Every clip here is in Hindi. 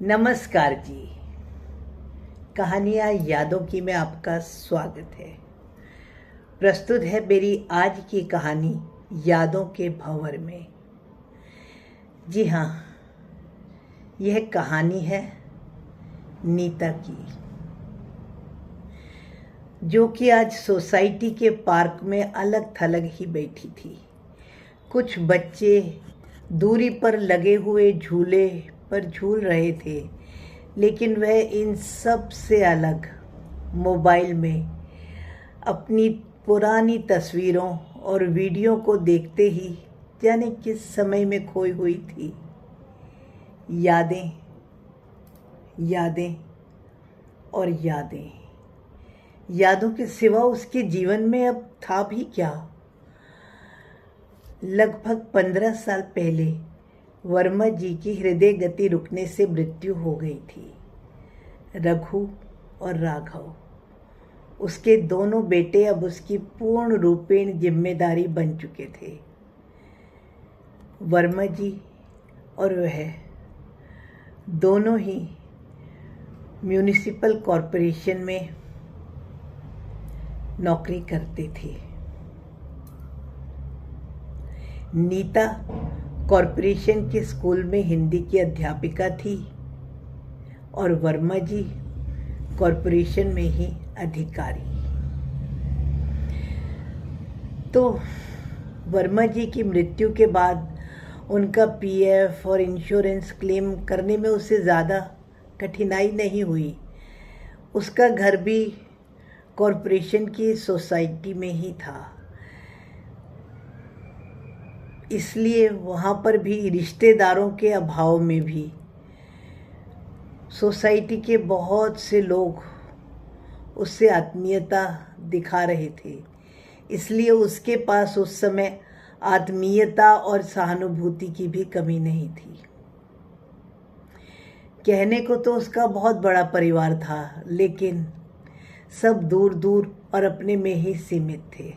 नमस्कार जी। कहानियाँ यादों की में आपका स्वागत है। प्रस्तुत है मेरी आज की कहानी यादों के भंवर में। जी हाँ, यह कहानी है नीता की, जो कि आज सोसाइटी के पार्क में अलग थलग ही बैठी थी। कुछ बच्चे दूरी पर लगे हुए झूले पर झूल रहे थे, लेकिन वह इन सब से अलग मोबाइल में अपनी पुरानी तस्वीरों और वीडियो को देखते ही जाने किस समय में खोई हुई थी। यादें, यादें और यादें। यादों के सिवा उसके जीवन में अब था भी क्या। लगभग 15 साल पहले वर्मा जी की हृदय गति रुकने से मृत्यु हो गई थी। रघु और राघव, उसके दोनों बेटे, अब उसकी पूर्ण रूपेण जिम्मेदारी बन चुके थे। वर्मा जी और वह दोनों ही म्यूनिसिपल कॉरपोरेशन में नौकरी करते थे। नीता कॉरपोरेशन के स्कूल में हिंदी की अध्यापिका थी और वर्मा जी कॉरपोरेशन में ही अधिकारी। तो वर्मा जी की मृत्यु के बाद उनका पीएफ और इंश्योरेंस क्लेम करने में उसे ज़्यादा कठिनाई नहीं हुई। उसका घर भी कॉरपोरेशन की सोसाइटी में ही था, इसलिए वहाँ पर भी रिश्तेदारों के अभाव में भी सोसाइटी के बहुत से लोग उससे आत्मीयता दिखा रहे थे। इसलिए उसके पास उस समय आत्मीयता और सहानुभूति की भी कमी नहीं थी। कहने को तो उसका बहुत बड़ा परिवार था, लेकिन सब दूर दूर और अपने में ही सीमित थे।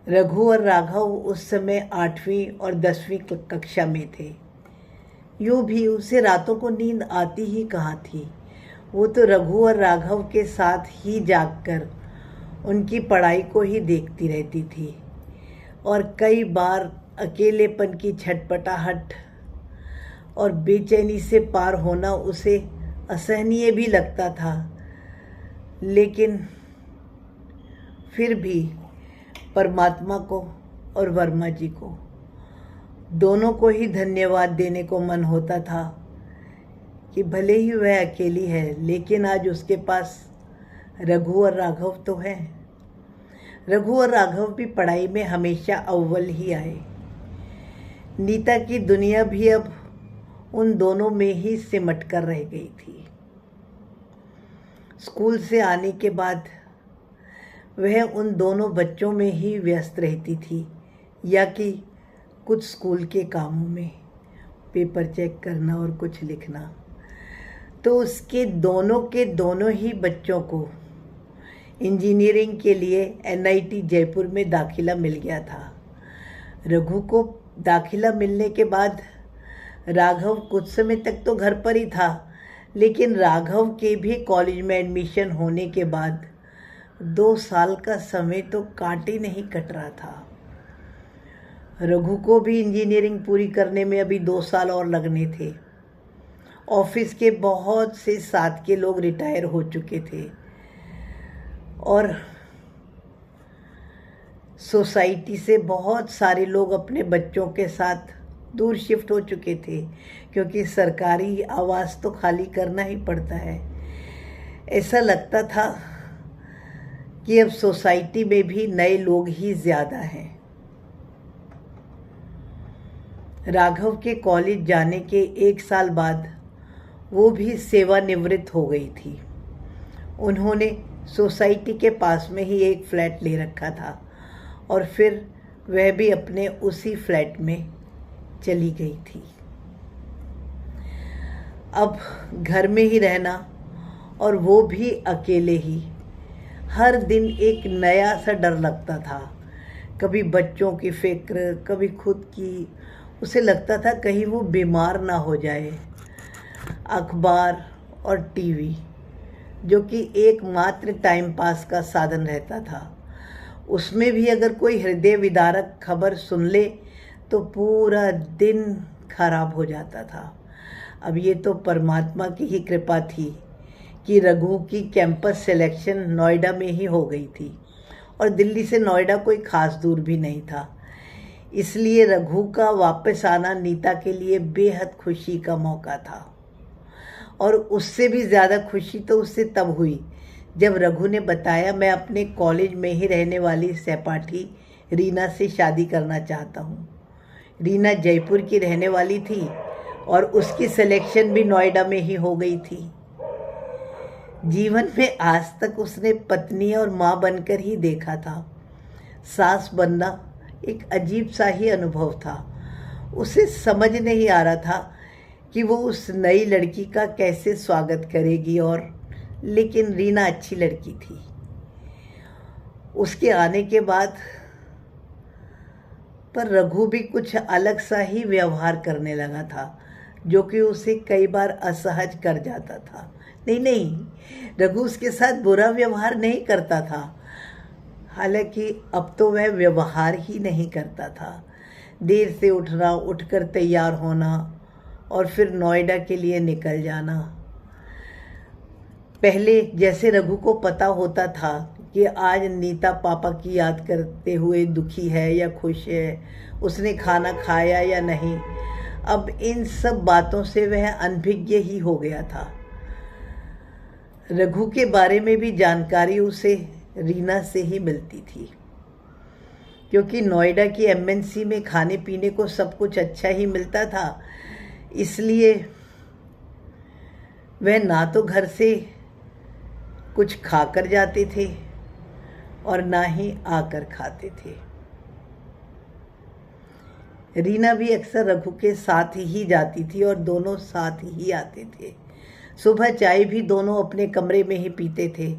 रघु और राघव उस समय 8वीं और 10वीं कक्षा में थे। यूँ भी उसे रातों को नींद आती ही कहाँ थी। वो तो रघु और राघव के साथ ही जागकर उनकी पढ़ाई को ही देखती रहती थी, और कई बार अकेलेपन की छटपटाहट और बेचैनी से पार होना उसे असहनीय भी लगता था। लेकिन फिर भी परमात्मा को और वर्मा जी को दोनों को ही धन्यवाद देने को मन होता था कि भले ही वह अकेली है, लेकिन आज उसके पास रघु और राघव तो है। रघु और राघव भी पढ़ाई में हमेशा अव्वल ही आए। नीता की दुनिया भी अब उन दोनों में ही सिमट कर रह गई थी। स्कूल से आने के बाद वह उन दोनों बच्चों में ही व्यस्त रहती थी, या कि कुछ स्कूल के कामों में, पेपर चेक करना और कुछ लिखना। तो उसके दोनों के दोनों ही बच्चों को इंजीनियरिंग के लिए एनआईटी जयपुर में दाखिला मिल गया था। रघु को दाखिला मिलने के बाद राघव कुछ समय तक तो घर पर ही था, लेकिन राघव के भी कॉलेज में एडमिशन होने के बाद 2 साल का समय तो काटे नहीं कट रहा था। रघु को भी इंजीनियरिंग पूरी करने में अभी 2 साल और लगने थे। ऑफिस के बहुत से साथ के लोग रिटायर हो चुके थे और सोसाइटी से बहुत सारे लोग अपने बच्चों के साथ दूर शिफ्ट हो चुके थे, क्योंकि सरकारी आवास तो खाली करना ही पड़ता है। ऐसा लगता था कि अब सोसाइटी में भी नए लोग ही ज़्यादा हैं। राघव के कॉलेज जाने के 1 साल बाद वो भी सेवानिवृत्त हो गई थी। उन्होंने सोसाइटी के पास में ही एक फ्लैट ले रखा था और फिर वह भी अपने उसी फ्लैट में चली गई थी। अब घर में ही रहना, और वो भी अकेले ही, हर दिन एक नया सा डर लगता था। कभी बच्चों की फिक्र, कभी खुद की। उसे लगता था कहीं वो बीमार ना हो जाए। अखबार और टीवी, जो कि एकमात्र टाइम पास का साधन रहता था। उसमें भी अगर कोई हृदय विदारक खबर सुन ले तो पूरा दिन खराब हो जाता था। अब ये तो परमात्मा की ही कृपा थी कि रघु की कैंपस सिलेक्शन नोएडा में ही हो गई थी और दिल्ली से नोएडा कोई खास दूर भी नहीं था। इसलिए रघु का वापस आना नीता के लिए बेहद खुशी का मौका था। और उससे भी ज़्यादा खुशी तो उससे तब हुई जब रघु ने बताया, मैं अपने कॉलेज में ही रहने वाली सहपाठी रीना से शादी करना चाहता हूँ। रीना जयपुर की रहने वाली थी और उसकी सिलेक्शन भी नोएडा में ही हो गई थी। जीवन में आज तक उसने पत्नी और माँ बनकर ही देखा था। सास बनना एक अजीब सा ही अनुभव था। उसे समझ नहीं आ रहा था कि वो उस नई लड़की का कैसे स्वागत करेगी, और लेकिन रीना अच्छी लड़की थी। उसके आने के बाद पर रघु भी कुछ अलग सा ही व्यवहार करने लगा था, जो कि उसे कई बार असहज कर जाता था। नहीं, रघु उसके साथ बुरा व्यवहार नहीं करता था। हालांकि अब तो वह व्यवहार ही नहीं करता था। देर से उठना, उठकर तैयार होना और फिर नोएडा के लिए निकल जाना। पहले जैसे रघु को पता होता था कि आज नीता पापा की याद करते हुए दुखी है या खुश है, उसने खाना खाया या नहीं, अब इन सब बातों से वह अनभिज्ञ ही हो गया था। रघु के बारे में भी जानकारी उसे रीना से ही मिलती थी, क्योंकि नोएडा की एमएनसी में खाने पीने को सब कुछ अच्छा ही मिलता था। इसलिए वह ना तो घर से कुछ खाकर जाते थे और ना ही आकर खाते थे। रीना भी अक्सर रघु के साथ ही जाती थी और दोनों साथ ही आते थे। सुबह चाय भी दोनों अपने कमरे में ही पीते थे।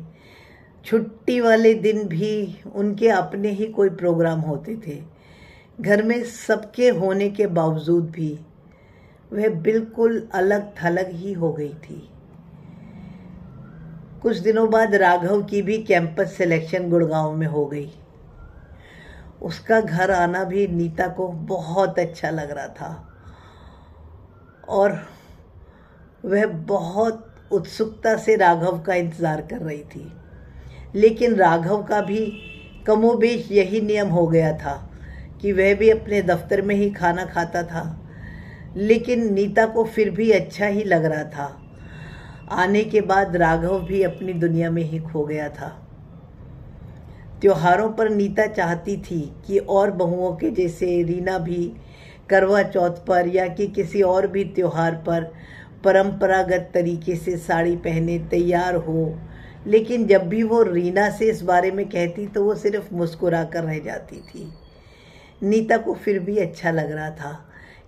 छुट्टी वाले दिन भी उनके अपने ही कोई प्रोग्राम होते थे। घर में सबके होने के बावजूद भी वह बिल्कुल अलग थलग ही हो गई थी। कुछ दिनों बाद राघव की भी कैंपस सिलेक्शन गुड़गांव में हो गई। उसका घर आना भी नीता को बहुत अच्छा लग रहा था और वह बहुत उत्सुकता से राघव का इंतज़ार कर रही थी। लेकिन राघव का भी कमोबेश यही नियम हो गया था कि वह भी अपने दफ्तर में ही खाना खाता था। लेकिन नीता को फिर भी अच्छा ही लग रहा था। आने के बाद राघव भी अपनी दुनिया में ही खो गया था। त्योहारों पर नीता चाहती थी कि और बहुओं के जैसे रीना भी करवा चौथ पर या कि किसी और भी त्योहार पर परंपरागत तरीके से साड़ी पहने तैयार हो। लेकिन जब भी वो रीना से इस बारे में कहती तो वो सिर्फ मुस्कुरा कर रह जाती थी। नीता को फिर भी अच्छा लग रहा था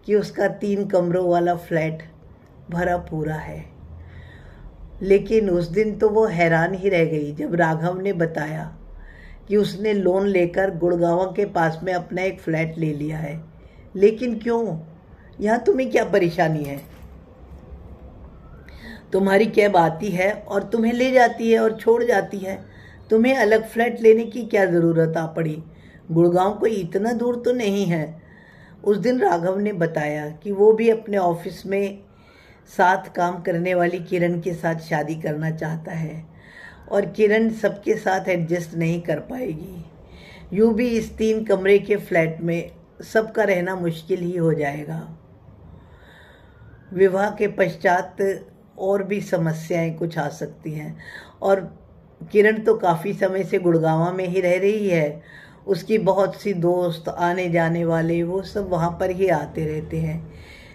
कि उसका 3 कमरों वाला फ्लैट भरा पूरा है। लेकिन उस दिन तो वो हैरान ही रह गई जब राघव ने बताया कि उसने लोन लेकर गुड़गांव के पास में अपना एक फ्लैट ले लिया है। लेकिन क्यों? यहाँ तुम्हें क्या परेशानी है? तुम्हारी कैब आती है और तुम्हें ले जाती है और छोड़ जाती है। तुम्हें अलग फ्लैट लेने की क्या ज़रूरत आ पड़ी? गुड़गांव कोई इतना दूर तो नहीं है। उस दिन राघव ने बताया कि वो भी अपने ऑफिस में साथ काम करने वाली किरण के साथ शादी करना चाहता है और किरण सबके साथ एडजस्ट नहीं कर पाएगी। यूँ भी इस 3 कमरे के फ्लैट में सबका रहना मुश्किल ही हो जाएगा। विवाह के पश्चात और भी समस्याएं कुछ आ सकती हैं और किरण तो काफ़ी समय से गुड़गांव में ही रह रही है। उसकी बहुत सी दोस्त, आने जाने वाले, वो सब वहाँ पर ही आते रहते हैं।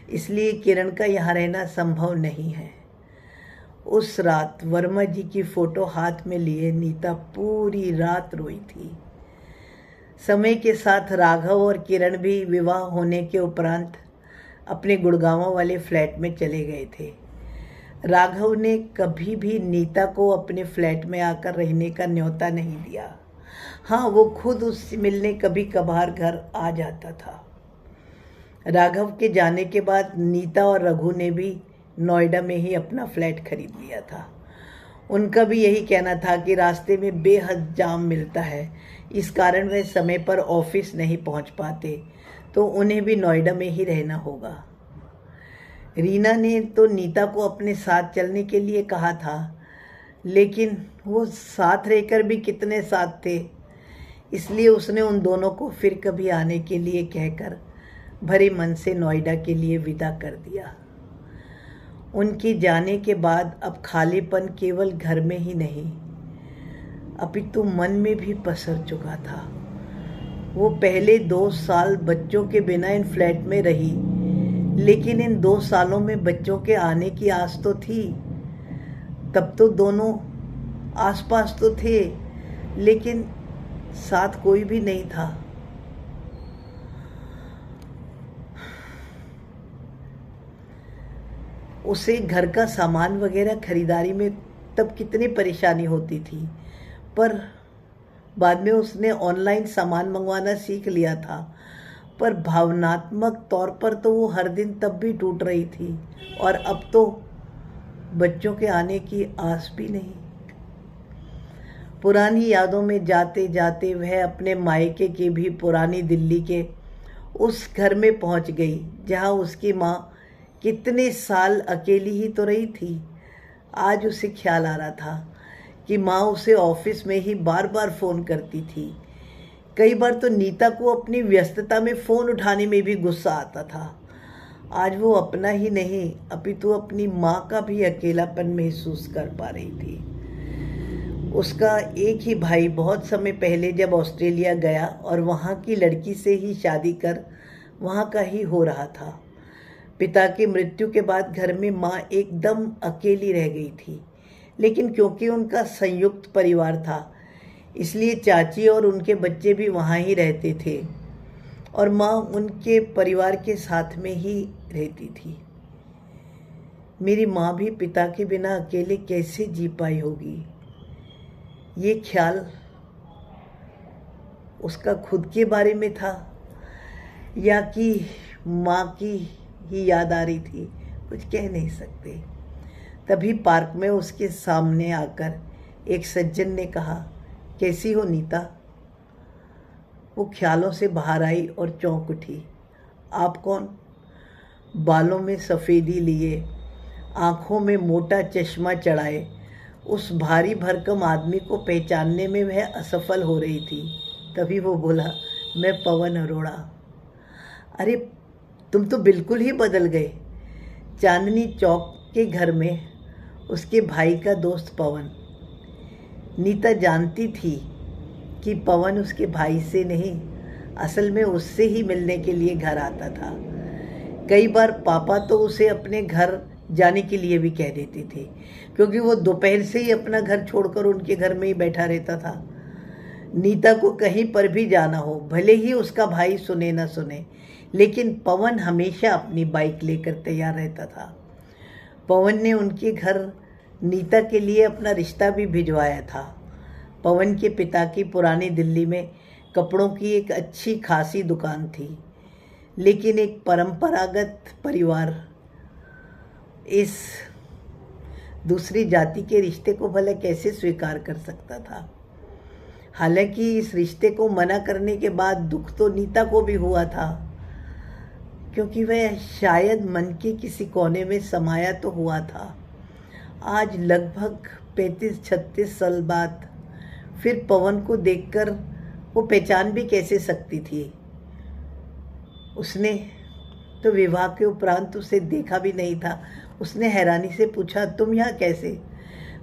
इसलिए किरण का यहाँ रहना संभव नहीं है। उस रात वर्मा जी की फ़ोटो हाथ में लिए नीता पूरी रात रोई थी। समय के साथ राघव और किरण भी विवाह होने के उपरांत अपने गुड़गांव वाले फ्लैट में चले गए थे। राघव ने कभी भी नीता को अपने फ्लैट में आकर रहने का न्योता नहीं दिया। हाँ, वो खुद उससे मिलने कभी कभार घर आ जाता था। राघव के जाने के बाद नीता और रघु ने भी नोएडा में ही अपना फ्लैट खरीद लिया था। उनका भी यही कहना था कि रास्ते में बेहद जाम मिलता है, इस कारण वे समय पर ऑफिस नहीं पहुंच पाते, तो उन्हें भी नोएडा में ही रहना होगा। रीना ने तो नीता को अपने साथ चलने के लिए कहा था, लेकिन वो साथ रहकर भी कितने साथ थे, इसलिए उसने उन दोनों को फिर कभी आने के लिए कहकर भरे मन से नोएडा के लिए विदा कर दिया। उनके जाने के बाद अब खालीपन केवल घर में ही नहीं, अपितु मन में भी पसर चुका था। वो पहले 2 साल बच्चों के बिना इन फ्लैट में रही, लेकिन इन 2 सालों में बच्चों के आने की आस तो थी। तब तो दोनों आसपास तो थे, लेकिन साथ कोई भी नहीं था। उसे घर का सामान वगैरह खरीदारी में तब कितनी परेशानी होती थी, पर बाद में उसने ऑनलाइन सामान मंगवाना सीख लिया था। पर भावनात्मक तौर पर तो वो हर दिन तब भी टूट रही थी, और अब तो बच्चों के आने की आस भी नहीं। पुरानी यादों में जाते जाते वह अपने मायके के भी पुरानी दिल्ली के उस घर में पहुंच गई जहां उसकी माँ कितने साल अकेली ही तो रही थी। आज उसे ख्याल आ रहा था कि माँ उसे ऑफिस में ही बार बार फ़ोन करती थी। कई बार तो नीता को अपनी व्यस्तता में फ़ोन उठाने में भी गुस्सा आता था। आज वो अपना ही नहीं, अपितु अपनी माँ का भी अकेलापन महसूस कर पा रही थी। उसका एक ही भाई बहुत समय पहले जब ऑस्ट्रेलिया गया और वहाँ की लड़की से ही शादी कर वहाँ का ही हो रहा था। पिता की मृत्यु के बाद घर में माँ एकदम अकेली रह गई थी, लेकिन क्योंकि उनका संयुक्त परिवार था, इसलिए चाची और उनके बच्चे भी वहाँ ही रहते थे और माँ उनके परिवार के साथ में ही रहती थी। मेरी माँ भी पिता के बिना अकेले कैसे जी पाई होगी, ये ख्याल उसका खुद के बारे में था या कि माँ की ही याद आ रही थी, कुछ कह नहीं सकते। तभी पार्क में उसके सामने आकर एक सज्जन ने कहा, कैसी हो नीता? वो ख्यालों से बाहर आई और चौंक उठी। आप कौन? बालों में सफ़ेदी लिए, आँखों में मोटा चश्मा चढ़ाए उस भारी भरकम आदमी को पहचानने में वह असफल हो रही थी। तभी वो बोला, मैं पवन अरोड़ा। अरे तुम तो बिल्कुल ही बदल गए। चांदनी चौक के घर में उसके भाई का दोस्त पवन। नीता जानती थी कि पवन उसके भाई से नहीं, असल में उससे ही मिलने के लिए घर आता था। कई बार पापा तो उसे अपने घर जाने के लिए भी कह देते थे, क्योंकि वो दोपहर से ही अपना घर छोड़कर उनके घर में ही बैठा रहता था। नीता को कहीं पर भी जाना हो, भले ही उसका भाई सुने न सुने, लेकिन पवन हमेशा अपनी बाइक लेकर तैयार रहता था। पवन ने उनके घर नीता के लिए अपना रिश्ता भी भिजवाया था। पवन के पिता की पुरानी दिल्ली में कपड़ों की एक अच्छी खासी दुकान थी, लेकिन एक परंपरागत परिवार इस दूसरी जाति के रिश्ते को भला कैसे स्वीकार कर सकता था। हालांकि इस रिश्ते को मना करने के बाद दुख तो नीता को भी हुआ था, क्योंकि वह शायद मन के किसी कोने में समाया तो हुआ था। आज लगभग 35-36 साल बाद फिर पवन को देखकर वो पहचान भी कैसे सकती थी। उसने तो विवाह के उपरांत उसे देखा भी नहीं था। उसने हैरानी से पूछा, तुम यहाँ कैसे?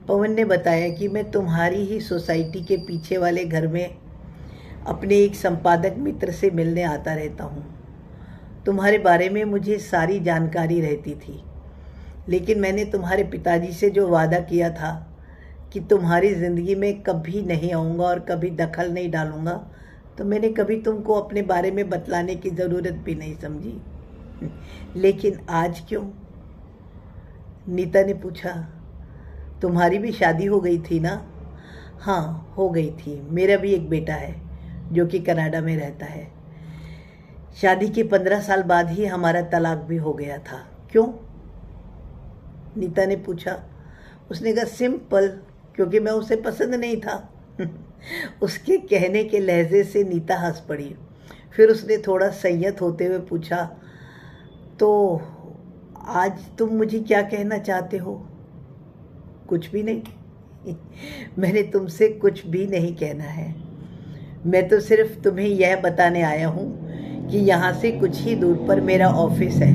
पवन ने बताया कि मैं तुम्हारी ही सोसाइटी के पीछे वाले घर में अपने एक संपादक मित्र से मिलने आता रहता हूँ। तुम्हारे बारे में मुझे सारी जानकारी रहती थी, लेकिन मैंने तुम्हारे पिताजी से जो वादा किया था कि तुम्हारी ज़िंदगी में कभी नहीं आऊँगा और कभी दखल नहीं डालूँगा, तो मैंने कभी तुमको अपने बारे में बतलाने की ज़रूरत भी नहीं समझी। लेकिन आज क्यों? नीता ने पूछा। तुम्हारी भी शादी हो गई थी ना? हाँ, हो गई थी। मेरा भी एक बेटा है जो कि कनाडा में रहता है। शादी के 15 साल बाद ही हमारा तलाक भी हो गया था। क्यों? नीता ने पूछा। उसने कहा सिंपल, क्योंकि मैं उसे पसंद नहीं था। उसके कहने के लहजे से नीता हंस पड़ी। फिर उसने थोड़ा संयत होते हुए पूछा, तो आज तुम मुझे क्या कहना चाहते हो? कुछ भी नहीं। मैंने तुमसे कुछ भी नहीं कहना है। मैं तो सिर्फ तुम्हें यह बताने आया हूँ कि यहाँ से कुछ ही दूर पर मेरा ऑफिस है।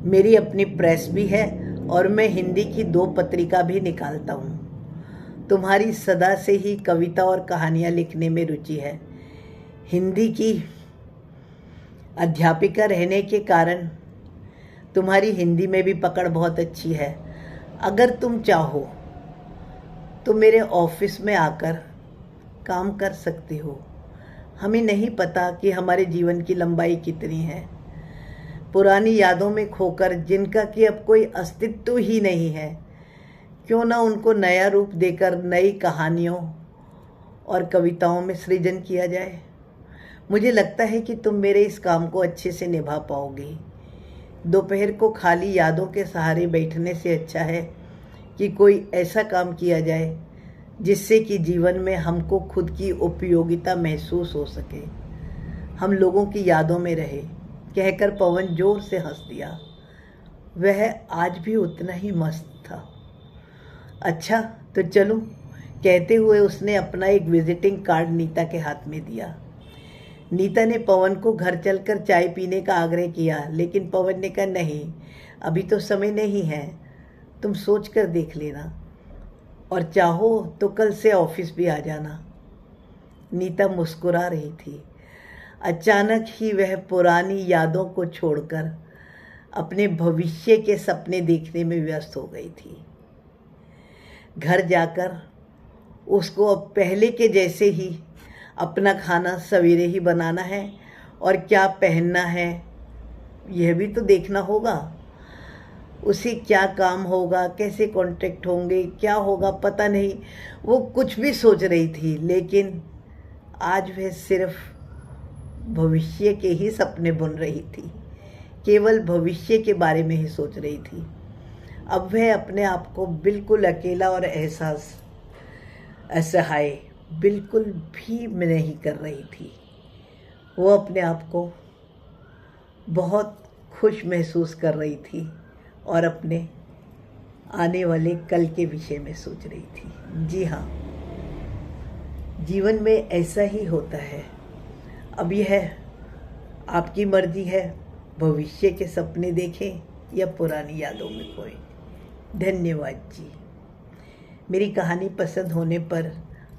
मेरी अपनी प्रेस भी है और मैं हिंदी की 2 पत्रिका भी निकालता हूँ। तुम्हारी सदा से ही कविता और कहानियाँ लिखने में रुचि है। हिंदी की अध्यापिका रहने के कारण तुम्हारी हिंदी में भी पकड़ बहुत अच्छी है। अगर तुम चाहो तो मेरे ऑफिस में आकर काम कर सकते हो। हमें नहीं पता कि हमारे जीवन की लंबाई कितनी है। पुरानी यादों में खोकर जिनका कि अब कोई अस्तित्व ही नहीं है, क्यों ना उनको नया रूप देकर नई कहानियों और कविताओं में सृजन किया जाए। मुझे लगता है कि तुम मेरे इस काम को अच्छे से निभा पाओगे। दोपहर को खाली यादों के सहारे बैठने से अच्छा है कि कोई ऐसा काम किया जाए जिससे कि जीवन में हमको खुद की उपयोगिता महसूस हो सके, हम लोगों की यादों में रहे। कहकर पवन जोर से हंस दिया। वह आज भी उतना ही मस्त था। अच्छा तो चलो, कहते हुए उसने अपना एक विजिटिंग कार्ड नीता के हाथ में दिया। नीता ने पवन को घर चलकर चाय पीने का आग्रह किया, लेकिन पवन ने कहा नहीं, अभी तो समय नहीं है, तुम सोच कर देख लेना और चाहो तो कल से ऑफिस भी आ जाना। नीता मुस्कुरा रही थी। अचानक ही वह पुरानी यादों को छोड़कर अपने भविष्य के सपने देखने में व्यस्त हो गई थी। घर जाकर उसको अब पहले के जैसे ही अपना खाना सवेरे ही बनाना है और क्या पहनना है यह भी तो देखना होगा। उसे क्या काम होगा, कैसे कॉन्ट्रैक्ट होंगे, क्या होगा पता नहीं। वो कुछ भी सोच रही थी, लेकिन आज वह सिर्फ भविष्य के ही सपने बुन रही थी, केवल भविष्य के बारे में ही सोच रही थी। अब वह अपने आप को बिल्कुल अकेला और असहाय बिल्कुल भी नहीं कर रही थी। वो अपने आप को बहुत खुश महसूस कर रही थी और अपने आने वाले कल के विषय में सोच रही थी। जी हाँ, जीवन में ऐसा ही होता है। अब यह आपकी मर्जी है, भविष्य के सपने देखें या पुरानी यादों में खोएं। धन्यवाद जी। मेरी कहानी पसंद होने पर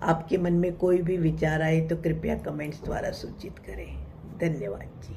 आपके मन में कोई भी विचार आए तो कृपया कमेंट्स द्वारा सूचित करें। धन्यवाद जी।